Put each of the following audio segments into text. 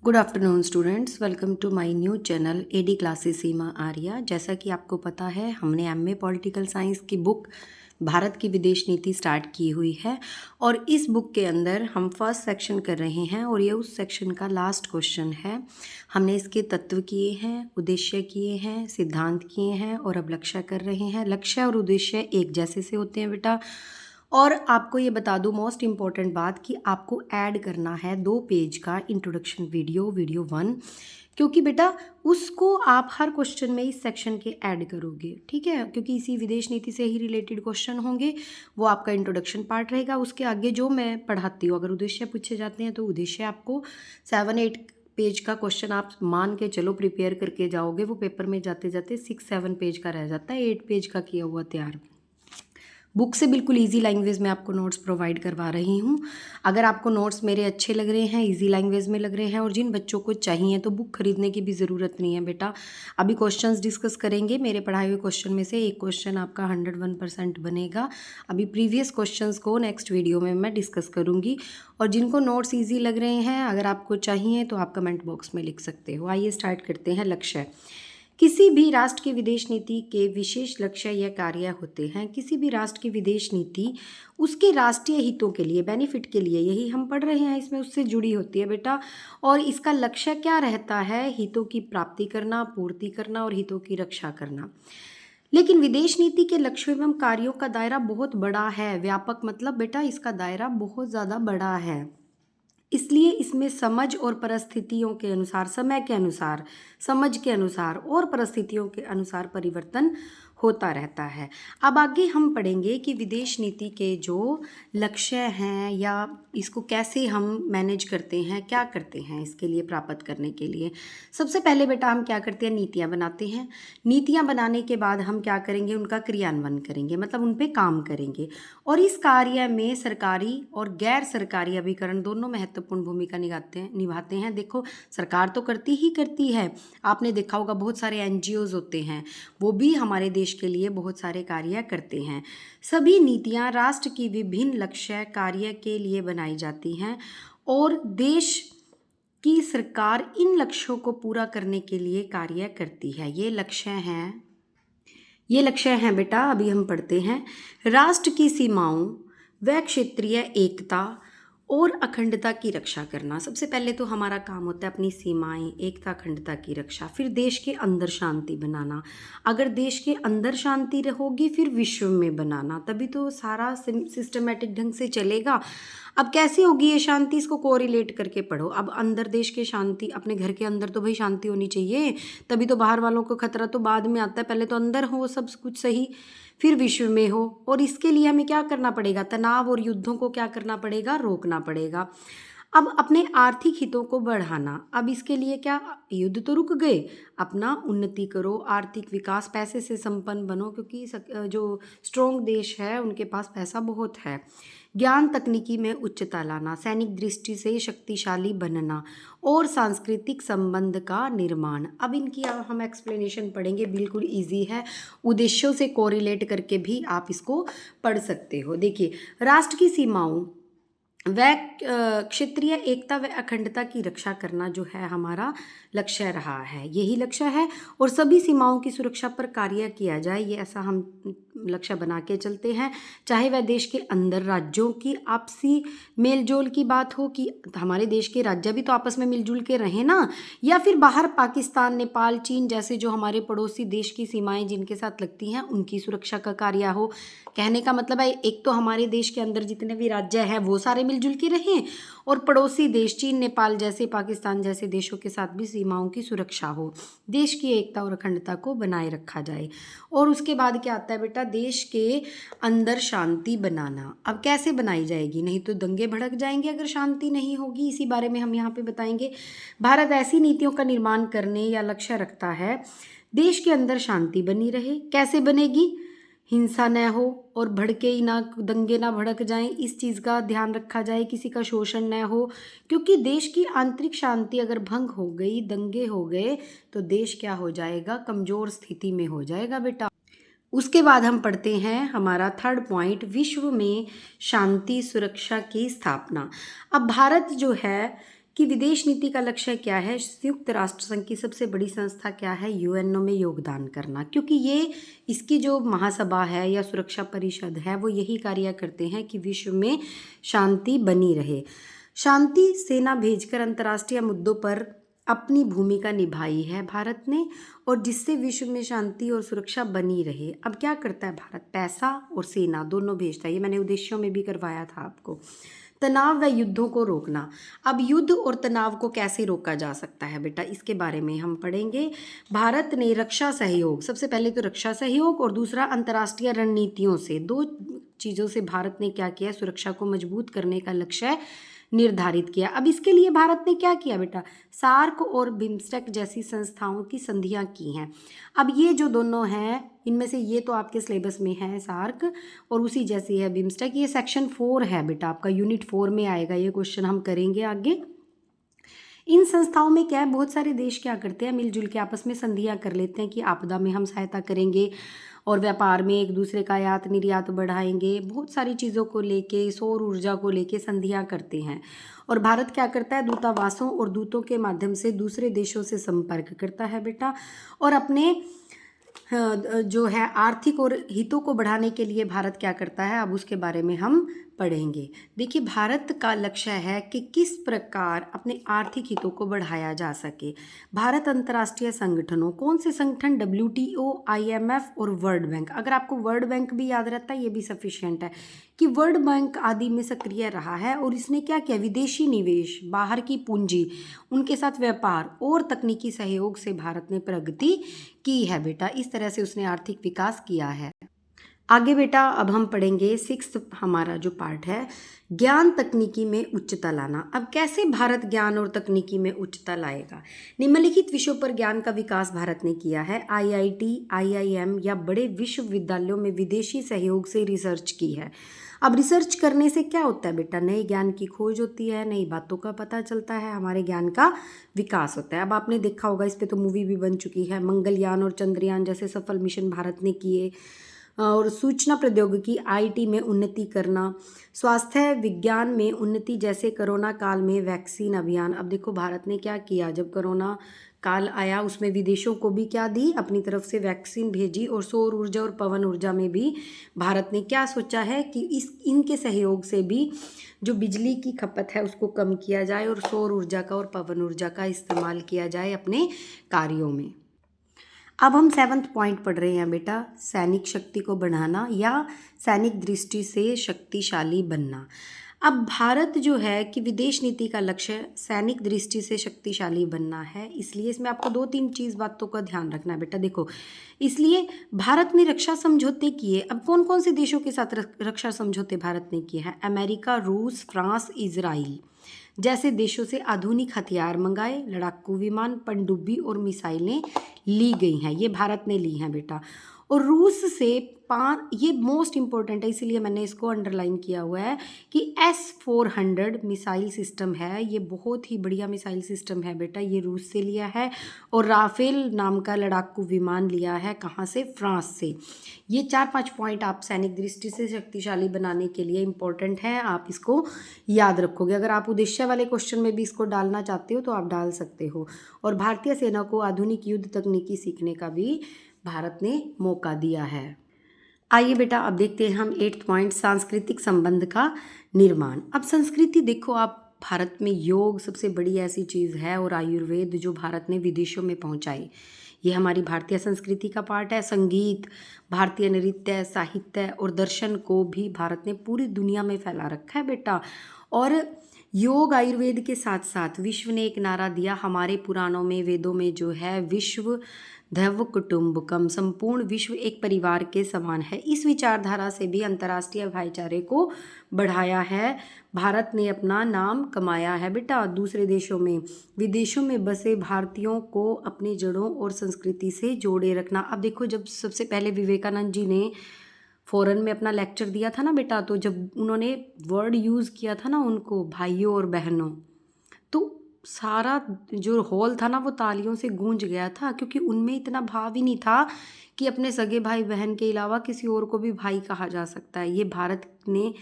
Good afternoon students, welcome to my new channel AD classes Seema Arya. जैसा कि आपको पता है, हमने एमए पॉलिटिकल साइंस की बुक भारत की विदेश नीति स्टार्ट की हुई है और इस बुक के अंदर हम फर्स्ट सेक्शन कर रहे हैं और ये उस सेक्शन का लास्ट क्वेश्चन है। हमने इसके तत्व किए हैं, उद्देश्य किए हैं, सिद्धांत किए हैं और अब लक्ष्य कर रहे हैं। लक्ष्य और उद्देश्य एक जैसे से होते हैं बेटा। और आपको ये बता दूँ मोस्ट इम्पॉर्टेंट बात कि आपको ऐड करना है 2 पेज का इंट्रोडक्शन वीडियो 1, क्योंकि बेटा उसको आप हर क्वेश्चन में इस सेक्शन के ऐड करोगे, ठीक है। क्योंकि इसी विदेश नीति से ही रिलेटेड क्वेश्चन होंगे, वो आपका इंट्रोडक्शन पार्ट रहेगा। उसके आगे जो मैं पढ़ाती हूँ, अगर उद्देश्य पूछे जाते हैं तो उद्देश्य आपको 7-8 पेज का क्वेश्चन आप मान के चलो प्रिपेयर करके जाओगे, वो पेपर में जाते जाते 6-7 पेज का रह जाता है, 8 पेज का किया हुआ तैयार। बुक से बिल्कुल इजी लैंग्वेज में आपको नोट्स प्रोवाइड करवा रही हूँ। अगर आपको नोट्स मेरे अच्छे लग रहे हैं, इजी लैंग्वेज में लग रहे हैं और जिन बच्चों को चाहिए तो बुक खरीदने की भी ज़रूरत नहीं है बेटा। अभी क्वेश्चंस डिस्कस करेंगे। मेरे पढ़ाए हुए क्वेश्चन में से एक क्वेश्चन आपका 101% बनेगा। अभी प्रीवियस क्वेश्चंस को नेक्स्ट वीडियो में मैं डिस्कस करूँगी। और जिनको नोट्स ईजी लग रहे हैं, अगर आपको चाहिए तो आप कमेंट बॉक्स में लिख सकते हो। आइए स्टार्ट करते हैं। लक्ष्य। किसी भी राष्ट्र की विदेश नीति के विशेष लक्ष्य या कार्य होते हैं। किसी भी राष्ट्र की विदेश नीति उसके राष्ट्रीय हितों के लिए, बेनिफिट के लिए, यही हम पढ़ रहे हैं, इसमें उससे जुड़ी होती है बेटा। और इसका लक्ष्य क्या रहता है? हितों की प्राप्ति करना, पूर्ति करना और हितों की रक्षा करना। लेकिन विदेश नीति के लक्ष्यों एवं कार्यों का दायरा बहुत बड़ा है। व्यापक मतलब बेटा इसका दायरा बहुत ज़्यादा बड़ा है, इसलिए इसमें समझ और परिस्थितियों के अनुसार, समय के अनुसार, समझ के अनुसार और परिस्थितियों के अनुसार परिवर्तन होता रहता है। अब आगे हम पढ़ेंगे कि विदेश नीति के जो लक्ष्य हैं या इसको कैसे हम मैनेज करते हैं, क्या करते हैं इसके लिए प्राप्त करने के लिए। सबसे पहले बेटा हम क्या करते हैं? नीतियाँ बनाते हैं। नीतियाँ बनाने के बाद हम क्या करेंगे? उनका क्रियान्वयन करेंगे, मतलब उन पे काम करेंगे। और इस कार्य में सरकारी और गैर सरकारी अभिकरण दोनों महत्वपूर्ण भूमिका निभाते हैं। देखो, सरकार तो करती ही करती है। आपने देखा होगा बहुत सारे एनजीओज होते हैं, वो भी हमारे देश के लिए बहुत सारे कार्य करते हैं। सभी नीतियां राष्ट्र की विभिन्न लक्ष्य कार्य के लिए बनाई जाती हैं और देश की सरकार इन लक्ष्यों को पूरा करने के लिए कार्य करती है। ये लक्ष्य हैं बेटा। अभी हम पढ़ते हैं। राष्ट्र की सीमाओं व क्षेत्रीय एकता और अखंडता की रक्षा करना। सबसे पहले तो हमारा काम होता है अपनी सीमाएं, एकता, अखंडता की रक्षा। फिर देश के अंदर शांति बनाना। अगर देश के अंदर शांति रहोगी, फिर विश्व में बनाना, तभी तो सारा सिस्टमेटिक ढंग से चलेगा। अब कैसे होगी ये शांति? इसको कोरिलेट करके पढ़ो। अब अंदर देश के शांति, अपने घर के अंदर तो भाई शांति होनी चाहिए, तभी तो बाहर वालों को खतरा तो बाद में आता है। पहले तो अंदर हो सब कुछ सही, फिर विश्व में हो। और इसके लिए हमें क्या करना पड़ेगा? तनाव और युद्धों को क्या करना पड़ेगा? रोकना पड़ेगा। अब अपने आर्थिक हितों को बढ़ाना। अब इसके लिए क्या? युद्ध तो रुक गए, अपना उन्नति करो, आर्थिक विकास, पैसे से संपन्न बनो, क्योंकि जो स्ट्रॉन्ग देश है उनके पास पैसा बहुत है। ज्ञान तकनीकी में उच्चता लाना, सैनिक दृष्टि से शक्तिशाली बनना और सांस्कृतिक संबंध का निर्माण। अब इनकी हम एक्सप्लेनेशन पढ़ेंगे, बिल्कुल इजी है। उद्देश्यों से कोरिलेट करके भी आप इसको पढ़ सकते हो। देखिए, राष्ट्र की सीमाओं व क्षेत्रीय एकता व अखंडता की रक्षा करना जो है हमारा लक्ष्य रहा है, यही लक्ष्य है। और सभी सीमाओं की सुरक्षा पर कार्य किया जाए, ये ऐसा हम लक्ष्य बना के चलते हैं। चाहे वह देश के अंदर राज्यों की आपसी मेलजोल की बात हो कि हमारे देश के राज्य भी तो आपस में मिलजुल के रहें ना, या फिर बाहर पाकिस्तान, नेपाल, चीन जैसे जो हमारे पड़ोसी देश की सीमाएं जिनके साथ लगती हैं, उनकी सुरक्षा का कार्य हो। कहने का मतलब है, एक तो हमारे देश के अंदर जितने भी राज्य हैं वो सारे मिलजुल के रहें, और पड़ोसी देश चीन, नेपाल जैसे, पाकिस्तान जैसे देशों के साथ भी सीमाओं की सुरक्षा हो, देश की एकता और अखंडता को बनाए रखा जाए। और उसके बाद क्या आता है बेटा? देश के अंदर शांति बनाना। अब कैसे बनाई जाएगी? नहीं तो दंगे भड़क जाएंगे अगर शांति नहीं होगी। इसी बारे में हम यहाँ पे बताएंगे। भारत ऐसी नीतियों का निर्माण करने या लक्ष्य रखता है देश के अंदर शांति बनी रहे। कैसे बनेगी? हिंसा न हो और भड़के ही ना, दंगे ना भड़क जाएं, इस चीज़ का ध्यान रखा जाए। किसी का शोषण न हो, क्योंकि देश की आंतरिक शांति अगर भंग हो गई, दंगे हो गए, तो देश क्या हो जाएगा? कमज़ोर स्थिति में हो जाएगा बेटा। उसके बाद हम पढ़ते हैं हमारा थर्ड पॉइंट, विश्व में शांति सुरक्षा की स्थापना। अब भारत जो है कि विदेश नीति का लक्ष्य क्या है। संयुक्त राष्ट्र संघ की सबसे बड़ी संस्था क्या है, यूएनओ में योगदान करना, क्योंकि ये इसकी जो महासभा है या सुरक्षा परिषद है वो यही कार्य करते हैं कि विश्व में शांति बनी रहे। शांति सेना भेजकर अंतर्राष्ट्रीय मुद्दों पर अपनी भूमिका निभाई है भारत ने, और जिससे विश्व में शांति और सुरक्षा बनी रहे। अब क्या करता है भारत, पैसा और सेना दोनों भेजता है। ये मैंने उद्देश्यों में भी करवाया था आपको। तनाव व युद्धों को रोकना। अब युद्ध और तनाव को कैसे रोका जा सकता है बेटा, इसके बारे में हम पढ़ेंगे। भारत ने रक्षा सहयोग, सबसे पहले तो रक्षा सहयोग और दूसरा अंतर्राष्ट्रीय रणनीतियों से, दो चीज़ों से भारत ने क्या किया, सुरक्षा को मजबूत करने का लक्ष्य निर्धारित किया। अब इसके लिए भारत ने क्या किया बेटा, सार्क और बिम्स्टेक जैसी संस्थाओं की संधियां की हैं। अब ये जो दोनों हैं, इनमें से ये तो आपके सिलेबस में है सार्क, और उसी जैसी है बिम्स्टेक। ये सेक्शन 4 है बेटा, आपका यूनिट 4 में आएगा ये क्वेश्चन, हम करेंगे आगे। इन संस्थाओं में क्या है, बहुत सारे देश क्या करते हैं, मिलजुल के आपस में संधियां कर लेते हैं कि आपदा में हम सहायता करेंगे और व्यापार में एक दूसरे का आयात निर्यात बढ़ाएंगे। बहुत सारी चीज़ों को लेके, सौर ऊर्जा को लेके संधियां करते हैं। और भारत क्या करता है, दूतावासों और दूतों के माध्यम से दूसरे देशों से संपर्क करता है बेटा, और अपने जो है आर्थिक और हितों को बढ़ाने के लिए भारत क्या करता है, अब उसके बारे में हम पढ़ेंगे। देखिए, भारत का लक्ष्य है कि किस प्रकार अपने आर्थिक हितों को बढ़ाया जा सके। भारत अंतर्राष्ट्रीय संगठनों, कौन से संगठन, WTO, IMF और वर्ल्ड बैंक। अगर आपको वर्ल्ड बैंक भी याद रहता है ये भी सफिशिएंट है कि वर्ल्ड बैंक आदि में सक्रिय रहा है, और इसने क्या किया, विदेशी निवेश, बाहर की पूंजी, उनके साथ व्यापार और तकनीकी सहयोग से भारत ने प्रगति की है बेटा। इस तरह से उसने आर्थिक विकास किया है। आगे बेटा अब हम पढ़ेंगे 6th हमारा जो पार्ट है, ज्ञान तकनीकी में उच्चता लाना। अब कैसे भारत ज्ञान और तकनीकी में उच्चता लाएगा। निम्नलिखित विषयों पर ज्ञान का विकास भारत ने किया है। IIT, IIM या बड़े विश्वविद्यालयों में विदेशी सहयोग से रिसर्च की है। अब रिसर्च करने से क्या होता है बेटा, नए ज्ञान की खोज होती है, नई बातों का पता चलता है, हमारे ज्ञान का विकास होता है। अब आपने देखा होगा, इस पे तो मूवी भी बन चुकी है, मंगलयान और चंद्रयान जैसे सफल मिशन भारत ने किए। और सूचना प्रौद्योगिकी, IT में उन्नति करना, स्वास्थ्य विज्ञान में उन्नति, जैसे कोरोना काल में वैक्सीन अभियान। अब देखो भारत ने क्या किया, जब कोरोना काल आया उसमें विदेशों को भी क्या दी, अपनी तरफ से वैक्सीन भेजी। और सौर ऊर्जा और पवन ऊर्जा में भी भारत ने क्या सोचा है कि इनके सहयोग से भी जो बिजली की खपत है उसको कम किया जाए, और सौर ऊर्जा का और पवन ऊर्जा का इस्तेमाल किया जाए अपने कार्यों में। अब हम 7th पॉइंट पढ़ रहे हैं बेटा, सैनिक शक्ति को बढ़ाना या सैनिक दृष्टि से शक्तिशाली बनना। अब भारत जो है कि विदेश नीति का लक्ष्य सैनिक दृष्टि से शक्तिशाली बनना है, इसलिए इसमें आपको 2-3 चीज़ बातों का ध्यान रखना है बेटा। देखो, इसलिए भारत ने रक्षा समझौते किए। अब कौन कौन से देशों के साथ रक्षा समझौते भारत ने किए हैं, अमेरिका, रूस, फ्रांस, इजराइल जैसे देशों से आधुनिक हथियार मंगाए, लड़ाकू विमान, पनडुब्बी और मिसाइलें ली गई हैं, ये भारत ने ली हैं बेटा। और रूस से ये मोस्ट इंपॉर्टेंट है, इसीलिए मैंने इसको अंडरलाइन किया हुआ है कि S-400 मिसाइल सिस्टम है, ये बहुत ही बढ़िया मिसाइल सिस्टम है बेटा, ये रूस से लिया है। और राफेल नाम का लड़ाकू विमान लिया है, कहाँ से, फ्रांस से। ये 4-5 पॉइंट आप सैनिक दृष्टि से शक्तिशाली बनाने के लिए इम्पोर्टेंट है, आप इसको याद रखोगे। अगर आप उद्देश्य वाले क्वेश्चन में भी इसको डालना चाहते हो तो आप डाल सकते हो। और भारतीय सेना को आधुनिक युद्ध तकनीकी सीखने का भी भारत ने मौका दिया है। आइए बेटा अब देखते हैं हम 8th पॉइंट, सांस्कृतिक संबंध का निर्माण। अब संस्कृति देखो, आप भारत में योग सबसे बड़ी ऐसी चीज़ है, और आयुर्वेद जो भारत ने विदेशों में पहुंचाई, ये हमारी भारतीय संस्कृति का पार्ट है। संगीत, भारतीय नृत्य, साहित्य और दर्शन को भी भारत ने पूरी दुनिया में फैला रखा है बेटा। और योग आयुर्वेद के साथ साथ विश्व ने एक नारा दिया हमारे पुराणों में, वेदों में जो है, विश्व दैव कुटुंबकम, संपूर्ण विश्व एक परिवार के समान है। इस विचारधारा से भी अंतर्राष्ट्रीय भाईचारे को बढ़ाया है, भारत ने अपना नाम कमाया है बेटा दूसरे देशों में। विदेशों में बसे भारतीयों को अपने जड़ों और संस्कृति से जोड़े रखना। अब देखो, जब सबसे पहले विवेकानंद जी ने फॉरेन में अपना लेक्चर दिया था ना बेटा, तो जब उन्होंने वर्ड यूज़ किया था ना उनको, भाइयों और बहनों, तो सारा जो हॉल था ना वो तालियों से गूंज गया था, क्योंकि उनमें इतना भाव ही नहीं था कि अपने सगे भाई बहन के अलावा किसी और को भी भाई कहा जा सकता है। ये भारत ने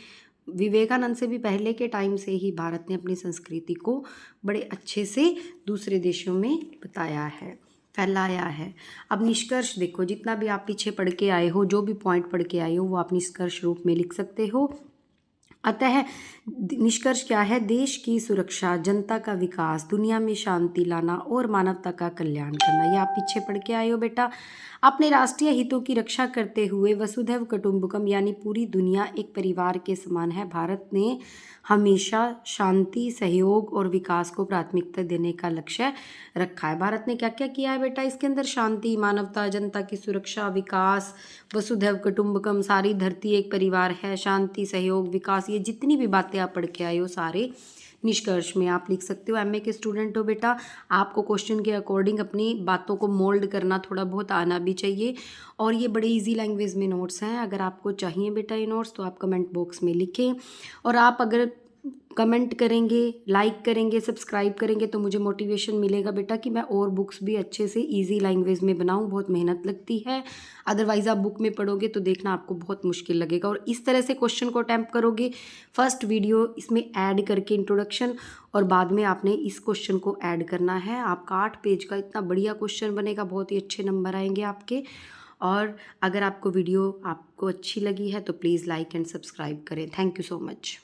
विवेकानंद से भी पहले के टाइम से ही भारत ने अपनी संस्कृति को बड़े अच्छे से दूसरे देशों में बताया है, फैलाया है। अब निष्कर्ष देखो, जितना भी आप पीछे पढ़ के आए हो, जो भी पॉइंट पढ़ के आए हो, वो आप निष्कर्ष रूप में लिख सकते हो। अतः निष्कर्ष क्या है? देश की सुरक्षा, जनता का विकास, दुनिया में शांति लाना और मानवता का कल्याण करना। ये आप पीछे पढ़ के आए हो बेटा। अपने राष्ट्रीय हितों की रक्षा करते हुए वसुधैव कुटुंबकम यानी पूरी दुनिया एक परिवार के समान है। भारत ने हमेशा शांति, सहयोग और विकास को प्राथमिकता देने का लक्ष्य रखा है। भारत ने क्या क्या किया है बेटा इसके अंदर? शांति, मानवता, जनता की सुरक्षा, विकास, वसुधैव कुटुंबकम, सारी धरती एक परिवार है, शांति, सहयोग, विकास, ये जितनी भी बातें आप पढ़ के आए हो सारे निष्कर्ष में आप लिख सकते हो। एमए के स्टूडेंट हो बेटा, आपको क्वेश्चन के अकॉर्डिंग अपनी बातों को मोल्ड करना थोड़ा बहुत आना भी चाहिए। और ये बड़े इजी लैंग्वेज में नोट्स हैं। अगर आपको चाहिए बेटा ये नोट्स तो आप कमेंट बॉक्स में लिखें। और आप अगर कमेंट करेंगे, लाइक करेंगे, सब्सक्राइब करेंगे तो मुझे मोटिवेशन मिलेगा बेटा कि मैं और बुक्स भी अच्छे से इजी लैंग्वेज में बनाऊं। बहुत मेहनत लगती है, अदरवाइज़ आप बुक में पढ़ोगे तो देखना आपको बहुत मुश्किल लगेगा। और इस तरह से क्वेश्चन को अटैम्प्ट करोगे, फर्स्ट वीडियो इसमें ऐड करके इंट्रोडक्शन, और बाद में आपने इस क्वेश्चन को ऐड करना है। आपका 8 पेज का इतना बढ़िया क्वेश्चन बनेगा, बहुत ही अच्छे नंबर आएंगे आपके। और अगर आपको वीडियो आपको अच्छी लगी है तो प्लीज़ लाइक एंड सब्सक्राइब करें। Thank you so much.